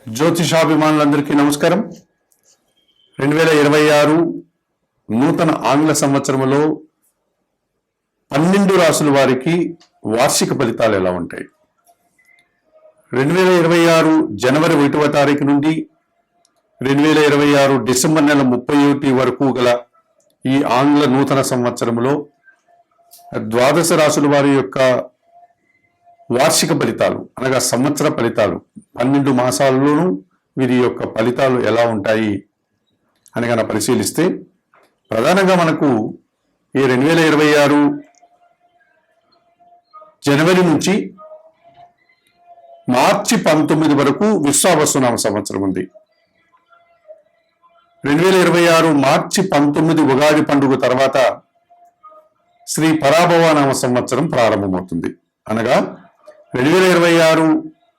జ్యోతిషాభిమానులందరికీ నమస్కారం. 2026 నూతన ఆంగ్ల సంవత్సరంలో 12 రాసుల వారికి వార్షిక ఫలితాలు ఎలా ఉంటాయి? 2026 జనవరి 1వ తారీఖు నుండి 2026 డిసెంబర్ నెల 31 వరకు గల ఈ ఆంగ్ల నూతన సంవత్సరంలో ద్వాదశ రాసుల వారి యొక్క వార్షిక ఫలితాలు అనగా సంవత్సర ఫలితాలు 12 మాసాల్లోనూ వీరి యొక్క ఫలితాలు ఎలా ఉంటాయి అని కనుక పరిశీలిస్తే ప్రధానంగా మనకు ఈ 2026 జనవరి నుంచి మార్చి 19 వరకు విశ్వావసునామ సంవత్సరం ఉంది. 2026 మార్చి 19 ఉగాది పండుగ తర్వాత శ్రీ పరాభవనామ సంవత్సరం ప్రారంభమవుతుంది. అనగా 2026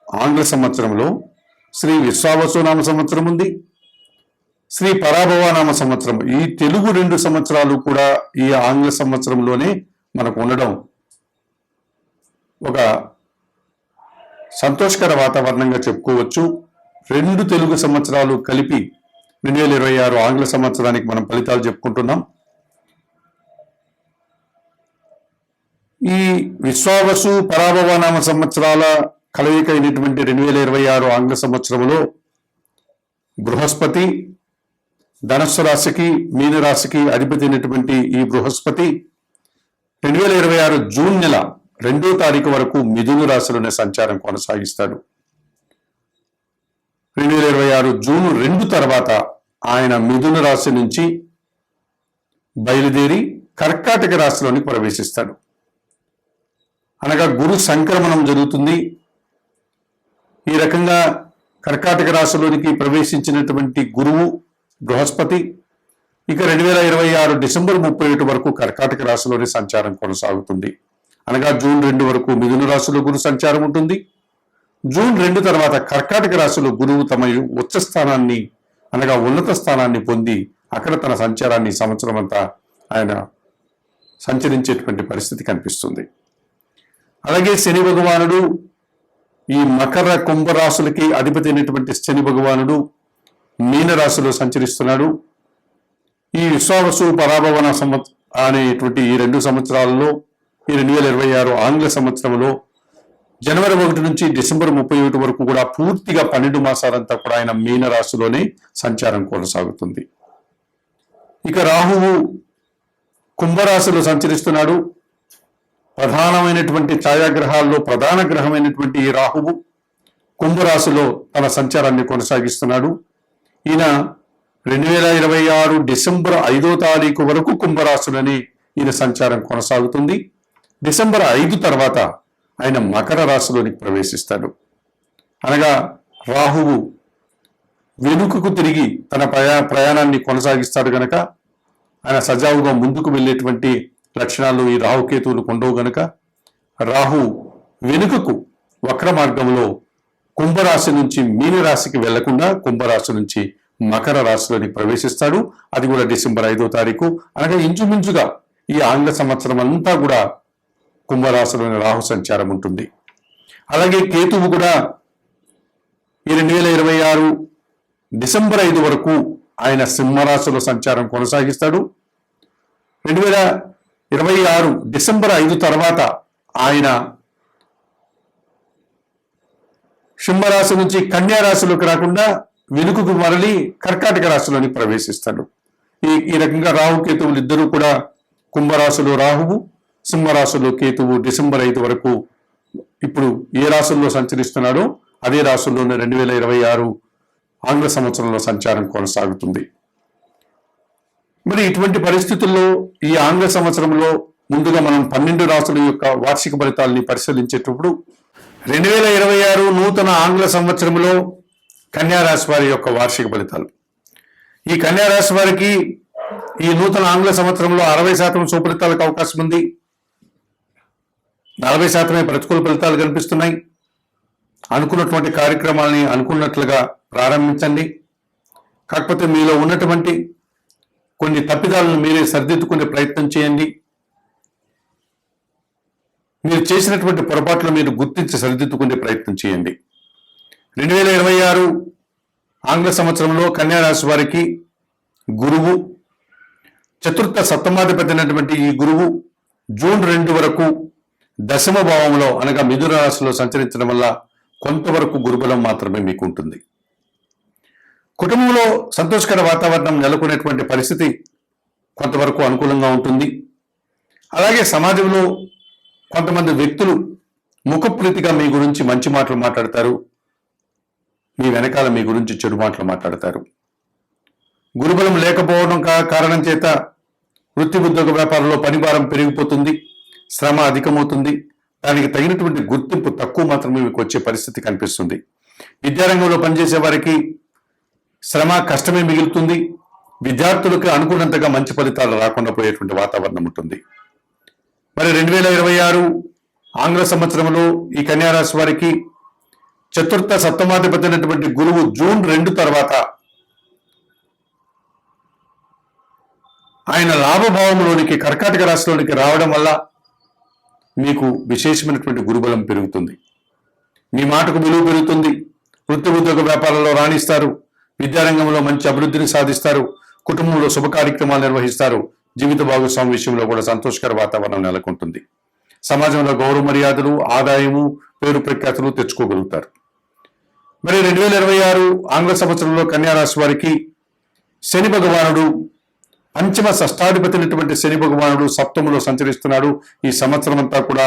ఆంగ్ల సంవత్సరంలో శ్రీ విశ్వావసునామ సంవత్సరం ఉంది, శ్రీ పరాభవనామ సంవత్సరం. ఈ తెలుగు 2 సంవత్సరాలు కూడా ఈ ఆంగ్ల సంవత్సరంలోనే మనకు ఉండడం ఒక సంతోషకర వాతావరణంగా చెప్పుకోవచ్చు. 2 తెలుగు సంవత్సరాలు కలిపి 2026 ఆంగ్ల సంవత్సరానికి మనం ఫలితాలు చెప్పుకుంటున్నాం. ఈ విశ్వావసు పరాభవనామ సంవత్సరాల కలయిక అయినటువంటి 2026 ఆంగ్ల సంవత్సరంలో బృహస్పతి ధనస్సు రాశికి మీనరాశికి అధిపతి అయినటువంటి ఈ బృహస్పతి 2026 జూన్ నెల 2వ తారీఖు వరకు మిథున రాశిలోనే సంచారం కొనసాగిస్తాడు. 2026 జూన్ 2 తర్వాత ఆయన మిథున రాశి నుంచి బయలుదేరి కర్కాటక రాశిలోని ప్రవేశిస్తాడు. అనగా గురు సంక్రమణం జరుగుతుంది. ఈ రకంగా కర్కాటక రాశిలోనికి ప్రవేశించినటువంటి గురువు బృహస్పతి ఇక 2026 డిసెంబర్ 31 వరకు కర్కాటక రాశిలోని సంచారం కొనసాగుతుంది. అనగా జూన్ 2 వరకు మిథున రాశిలో గురు సంచారం ఉంటుంది. జూన్ 2 తర్వాత కర్కాటక రాశిలో గురువు తమ ఉచ్చ స్థానాన్ని అనగా ఉన్నత స్థానాన్ని పొంది అక్కడ తన సంచారాన్ని సంవత్సరం అంతా ఆయన సంచరించేటువంటి పరిస్థితి కనిపిస్తుంది. అలాగే శని భగవానుడు ఈ మకర కుంభరాశులకి అధిపతి అయినటువంటి శని భగవానుడు మీనరాశిలో సంచరిస్తున్నాడు. ఈ విశ్వావసు పరాభవన అనేటువంటి ఈ 2 సంవత్సరాలలో ఈ 2026 ఆంగ్ల సంవత్సరంలో జనవరి 1 నుంచి డిసెంబర్ 31 వరకు కూడా పూర్తిగా 12 మాసాలంతా కూడా ఆయన మీనరాశిలోనే సంచారం కొనసాగుతుంది. ఇక రాహువు కుంభరాశిలో సంచరిస్తున్నాడు. ప్రధానమైనటువంటి ఛాయాగ్రహాల్లో ప్రధాన గ్రహమైనటువంటి ఈ రాహువు కుంభరాశిలో తన సంచారాన్ని కొనసాగిస్తున్నాడు. ఈయన 2026 డిసెంబర్ 5వ తారీఖు వరకు కుంభరాశిలోని ఈయన సంచారం కొనసాగుతుంది. డిసెంబర్ 5 తర్వాత ఆయన మకర రాశిలోనికి ప్రవేశిస్తాడు. అనగా రాహువు వెనుకకు తిరిగి తన ప్రయాణాన్ని కొనసాగిస్తాడు గనక ఆయన సజావుగా ముందుకు వెళ్ళేటువంటి లక్షణాలు ఈ రాహుకేతువులు ఉండవు గనుక రాహు వెనుకకు వక్ర మార్గంలో కుంభరాశి నుంచి మీనరాశికి వెళ్లకుండా కుంభరాశి నుంచి మకర రాశిలోని ప్రవేశిస్తాడు. అది కూడా డిసెంబర్ 5వ తారీఖు. అనగా ఇంచుమించుగా ఈ ఆంగ్ల సంవత్సరం అంతా కూడా కుంభరాశిలోని రాహు సంచారం ఉంటుంది. అలాగే కేతువు కూడా ఈ 2026 డిసెంబర్ 5 వరకు ఆయన సింహరాశిలో సంచారం కొనసాగిస్తాడు. 2026 డిసెంబర్ 5 తర్వాత ఆయన సింహరాశి నుంచి కన్యా రాశిలోకి రాకుండా వెనుకకు మరలి కర్కాటక రాశిలోని ప్రవేశిస్తాడు. ఈ రకంగా రాహుకేతువులు ఇద్దరూ కూడా కుంభరాశిలో రాహువు, సింహరాశిలో కేతువు డిసెంబర్ 5 వరకు ఇప్పుడు ఏ రాశుల్లో సంచరిస్తున్నాడో అదే రాశుల్లోనే 2026 ఆంగ్ల సంవత్సరంలో సంచారం కొనసాగుతుంది. మరి ఇటువంటి పరిస్థితుల్లో ఈ ఆంగ్ల సంవత్సరంలో ముందుగా మనం 12 రాశుల యొక్క వార్షిక ఫలితాలని పరిశీలించేటప్పుడు 2026 నూతన ఆంగ్ల సంవత్సరంలో కన్యా రాశి వారి యొక్క వార్షిక ఫలితాలు. ఈ కన్యా రాశి వారికి ఈ నూతన ఆంగ్ల సంవత్సరంలో 60% సుఫలితాలకు అవకాశం ఉంది. 40% ప్రతికూల ఫలితాలు కనిపిస్తున్నాయి. అనుకున్నటువంటి కార్యక్రమాలని అనుకున్నట్లుగా ప్రారంభించండి. కాకపోతే మీలో ఉన్నటువంటి కొన్ని తప్పిదాలను మీరే సరిదిద్దుకునే ప్రయత్నం చేయండి. మీరు చేసినటువంటి పొరపాట్లు మీరు గుర్తించి సరిదిద్దుకునే ప్రయత్నం చేయండి. 2026 ఆంగ్ల సంవత్సరంలో కన్యా రాశి వారికి గురువు చతుర్థ సప్తమాధిపతి అయినటువంటి ఈ గురువు జూన్ 2 వరకు దశమ భావంలో అనగా మిథున రాశిలో సంచరించడం వల్ల కొంతవరకు గురుబలం మాత్రమే మీకు ఉంటుంది. కుటుంబంలో సంతోషకర వాతావరణం నెలకొనేటువంటి పరిస్థితి కొంతవరకు అనుకూలంగా ఉంటుంది. అలాగే సమాజంలో కొంతమంది వ్యక్తులు ముఖప్రీతిగా మీ గురించి మంచి మాటలు మాట్లాడతారు, మీ వెనకాల మీ గురించి చెడు మాటలు మాట్లాడతారు. గురుబలం లేకపోవడం కారణం చేత వృత్తి ఉద్యోగ వ్యాపారంలో పనిభారం పెరిగిపోతుంది, శ్రమ అధికమవుతుంది. దానికి తగినటువంటి గుర్తింపు తక్కువ మాత్రమే మీకు వచ్చే పరిస్థితి కనిపిస్తుంది. విద్యారంగంలో పనిచేసే వారికి శ్రమ కష్టమే మిగులుతుంది. విద్యార్థులకు అనుకున్నంతగా మంచి ఫలితాలు రాకుండా పోయేటువంటి వాతావరణం ఉంటుంది. మరి 2026 ఆంగ్ల సంవత్సరంలో ఈ కన్యా రాశి వారికి చతుర్థ సప్తమాధిపతి అయినటువంటి గురువు జూన్ 2 తర్వాత ఆయన లాభభావంలోనికి కర్కాటక రాశిలోనికి రావడం వల్ల మీకు విశేషమైనటువంటి గురుబలం పెరుగుతుంది. మీ మాటకు విలువ పెరుగుతుంది. వృత్తి ఉద్యోగ వ్యాపారంలో రాణిస్తారు. విద్యారంగంలో మంచి అభివృద్ధిని సాధిస్తారు. కుటుంబంలో శుభ కార్యక్రమాలు నిర్వహిస్తారు. జీవిత భాగస్వామి విషయంలో కూడా సంతోషకర వాతావరణం నెలకొంటుంది. సమాజంలో గౌరవ మర్యాదలు, ఆదాయము, పేరు ప్రఖ్యాతులు తెచ్చుకోగలుగుతారు. మరి 2026 ఆంగ్ల సంవత్సరంలో కన్యా రాశి వారికి శని భగవానుడు పంచమ షష్టాధిపతి అయినటువంటి శని భగవానుడు సప్తములో సంచరిస్తున్నాడు. ఈ సంవత్సరం అంతా కూడా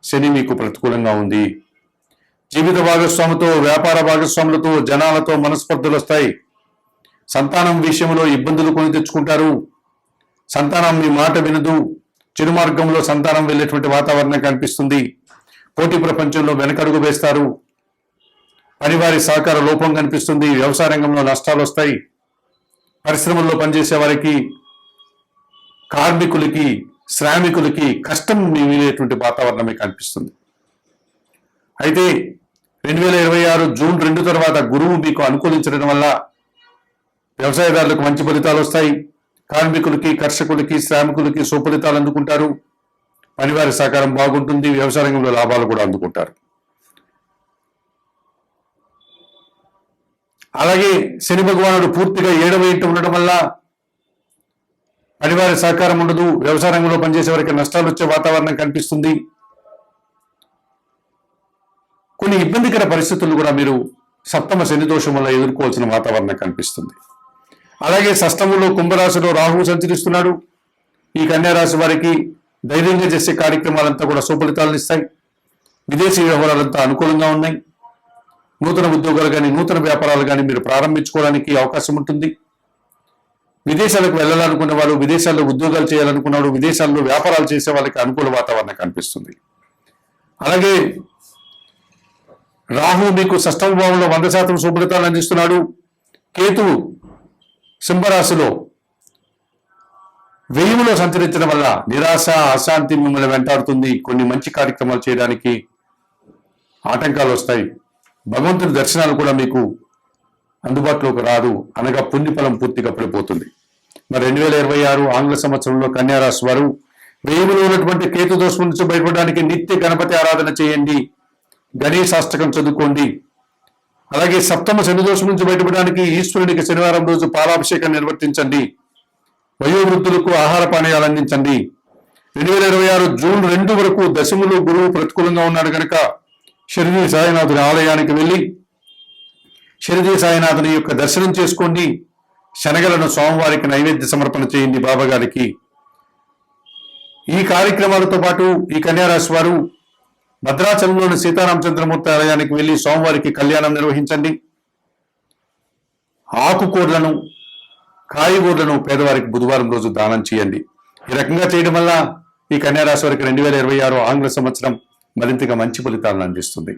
శని మీకు ప్రతికూలంగా ఉంది. జీవిత భాగస్వామితో, వ్యాపార భాగస్వాములతో, జనాలతో మనస్పర్ధలు వస్తాయి. సంతానం విషయంలో ఇబ్బందులు కొని తెచ్చుకుంటారు. సంతానం మీ మాట వినదు. చెడు మార్గంలో సంతానం వెళ్ళేటువంటి వాతావరణం కనిపిస్తుంది. పోటీ ప్రపంచంలో వెనకడుగు వేస్తారు. పనివారి సహకార లోపం కనిపిస్తుంది. వ్యవసాయ రంగంలో నష్టాలు వస్తాయి. పరిశ్రమల్లో పనిచేసే వారికి, కార్మికులకి, శ్రామికులకి కష్టం మిగిలేటువంటి వాతావరణమే కనిపిస్తుంది. అయితే 2026 జూన్ 2 తర్వాత గురువు మీకు అనుకూలించడం వల్ల వ్యవసాయదారులకు మంచి ఫలితాలు వస్తాయి. కార్మికులకి, కర్షకులకి, శ్రామికులకి సుఫలితాలు అందుకుంటారు. పనివారి సహకారం బాగుంటుంది. వ్యవసాయ రంగంలో లాభాలు కూడా అందుకుంటారు. అలాగే శని భగవానుడు పూర్తిగా 7వ ఇంట ఉండడం వల్ల పనివారి సహకారం ఉండదు. వ్యవసాయ రంగంలో పనిచేసే వారికి నష్టాలు వచ్చే వాతావరణం కనిపిస్తుంది. కొన్ని ఇబ్బందికర పరిస్థితులు కూడా మీరు సప్తమ శని దోషం వల్ల ఎదుర్కోవాల్సిన వాతావరణం కనిపిస్తుంది. అలాగే షష్టమంలో కుంభరాశిలో రాహువు సంచరిస్తున్నాడు. ఈ కన్యా రాశి వారికి ధైర్యంగా చేసే కార్యక్రమాలంతా కూడా సుఫలితాలను ఇస్తాయి. విదేశీ వ్యవహారాలంతా అనుకూలంగా ఉన్నాయి. నూతన ఉద్యోగాలు కానీ, నూతన వ్యాపారాలు కానీ మీరు ప్రారంభించుకోవడానికి అవకాశం ఉంటుంది. విదేశాలకు వెళ్ళాలనుకున్న వారు, విదేశాల్లో ఉద్యోగాలు చేయాలనుకున్నాడు, విదేశాల్లో వ్యాపారాలు చేసే వాళ్ళకి అనుకూల వాతావరణం కనిపిస్తుంది. అలాగే రాహు మీకు షష్టమ భావంలో 100% శుభ్రతలు అందిస్తున్నాడు. కేతువు సింహరాశిలో 1000లో సంచరించడం వల్ల నిరాశ, అశాంతి మిమ్మల్ని వెంటాడుతుంది. కొన్ని మంచి కార్యక్రమాలు చేయడానికి ఆటంకాలు వస్తాయి. భగవంతుని దర్శనాలు కూడా మీకు అందుబాటులోకి రాదు. అనగా పుణ్యఫలం పూర్తిగా పడిపోతుంది. మరి 2026 ఆంగ్ల సంవత్సరంలో కన్యా రాశి వారు 1000లో ఉన్నటువంటి కేతు దోషం నుంచి బయటపడడానికి నిత్య గణపతి ఆరాధన చేయండి. గణేశాష్టకం చదువుకోండి. అలాగే సప్తమ శని దోషం నుంచి బయటపడడానికి ఈశ్వరునికి శనివారం రోజు పాలాభిషేకం నిర్వర్తించండి. వయోవృద్ధులకు ఆహార పానీయాలు అందించండి. 2026 జూన్ 2 వరకు దశములో గురువు ప్రతికూలంగా ఉన్నాడు కనుక షిరిడి సాయినాథుని ఆలయానికి వెళ్ళి షిరిడి సాయినాథుని యొక్క దర్శనం చేసుకోండి. శనగలను స్వామివారికి నైవేద్య సమర్పణ చేయండి బాబా గారికి. ఈ కార్యక్రమాలతో పాటు ఈ కన్యా రాశి వారు భద్రాచలంలోని సీతారామచంద్రమూర్తి ఆలయానికి వెళ్ళి స్వామివారికి కళ్యాణం నిర్వహించండి. ఆకుకూరలను, కాయగూరలను పేదవారికి బుధవారం రోజు దానం చేయండి. ఈ రకంగా చేయడం వల్ల ఈ కన్యా రాశి వారికి 2026 ఆంగ్ల సంవత్సరం మరింతగా మంచి ఫలితాలను అందిస్తుంది.